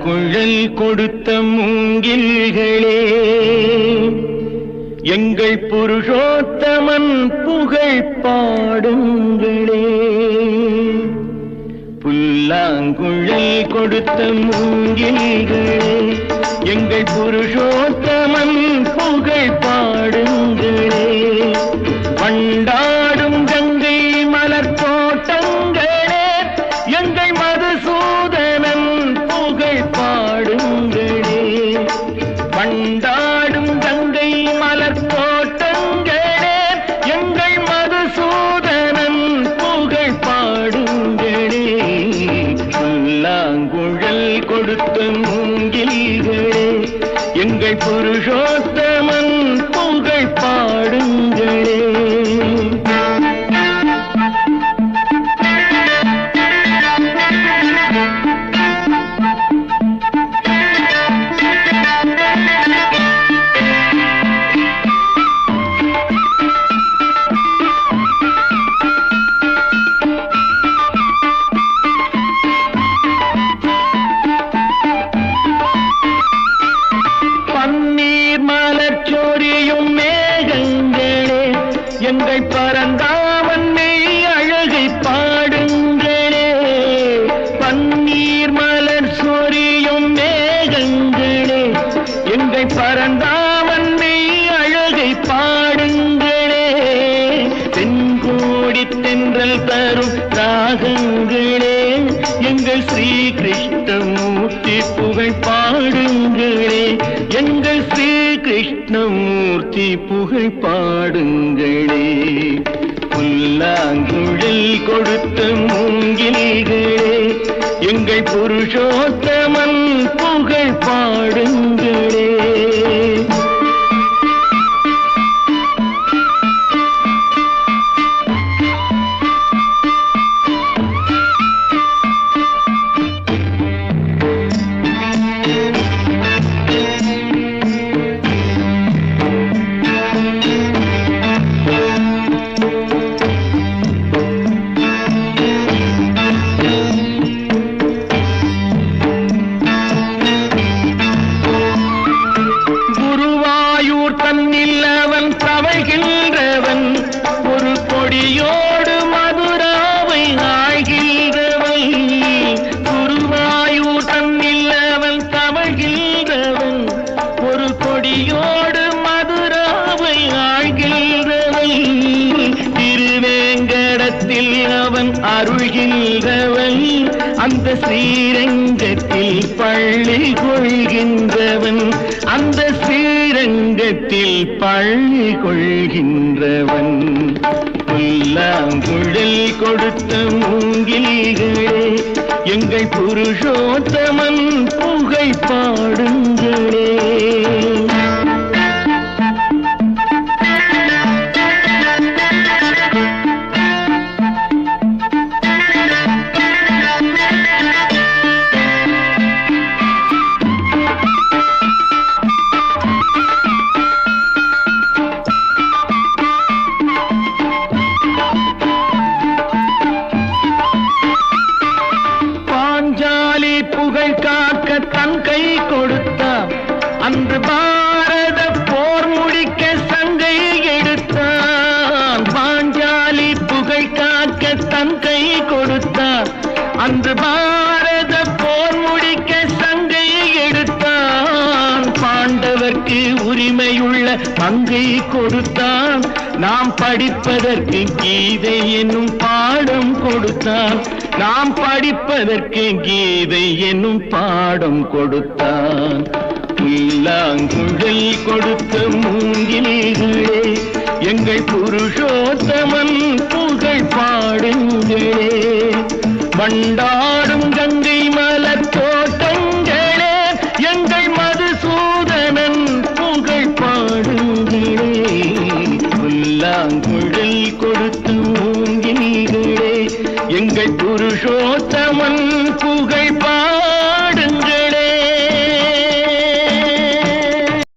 புல்லாங்குழல் கொடுத்த மூங்கில்களே, எங்கள் புருஷோத்தமன் புகழ் பாடுங்களே. புல்லாங்குழல் கொடுத்த மூங்கில்களே, எங்கள் புருஷோத்தமன் புகழ் பாடுங்களே. வண்டாடும் கங்கை மலர் தோட்டங்களே, எங்கள் மதுசூதனன் புகழ் பாடுங்களே. வண்டாடும் கங்கை மலர் தோட்டங்களே, எங்கள் மதுசூதனன் புகழ் பாடுங்களே. புல்லாங்குழல் கொடுத்த மூங்கில்களே, எங்கள் புருஷோத்தமன் புகழ் பாடுங்களே. மலர்ச்சோரியும் மேகங்களே, எங்கள் பரந்தாமன் மெய் அழகை பாடுங்களே. பன்னீர் மலர் சொரியும் மேகங்களே, எங்கள் பரந்தாமன் மெய் அழகை பாடுங்களே. தென்கோடி தென்றல் தரும் ராகங்களே, எங்கள் ஸ்ரீ கிருஷ்ணமூர்த்தி புகழ் பாடுங்களே. எங்கள் ஸ்ரீ கிருஷ்ணமூர்த்தி புகழ் பாடுங்களே. புல்லாங்குழல் கொடுத்த மூங்கில்களே, எங்கள் புருஷோத்தமன் புகழ் பாடுங்களே. தன்னில் அவன் தவழ்கின்றவன், ஒரு கொடியோடு மதுராவை ஆழ்கின்றவன். குருவாயூர் தன்னில் அவன் தவழ்கின்றவன், ஒரு கொடியோடு மதுராவை ஆழ்கின்றவன். திருவேங்கடத்தில் அவன் அருள்கின்றவன், அந்த ஸ்ரீரங்கத்தில் பள்ளி கொள்கின்றவன். அந்த ஸ்ரீரங்கத்தில் பள்ளி கொள்கின்றவன். புல்லாங்குழல் கொடுத்த மூங்கில்களே, எங்கள் புருஷோத்தமன் புகழ் பாடுங்களே. புகழ் காக்க தன் கை கொடுத்தான், அன்று பாரத போர் முடிக்க சங்கை எடுத்தான். பாஞ்சாலி புகழ் காக்க தன் கை கொடுத்தான், அன்று பாரத போர் முடிக்க சங்கை எடுத்தான். பாண்டவர்க்கு உரிமையுள்ள பங்கை கொடுத்தான், நாம் படிப்பதற்கு கீதை என்னும் பாடம் கொடுத்தான். நாம் படிப்பதற்கு கீதை என்னும் பாடம் கொடுத்தான். புல்லாங்குழல் கொடுத்த மூங்கில்களே, எங்கள் புருஷோத்தமன் புகழ் பாடுங்களே. வண்டாடும் கங்கை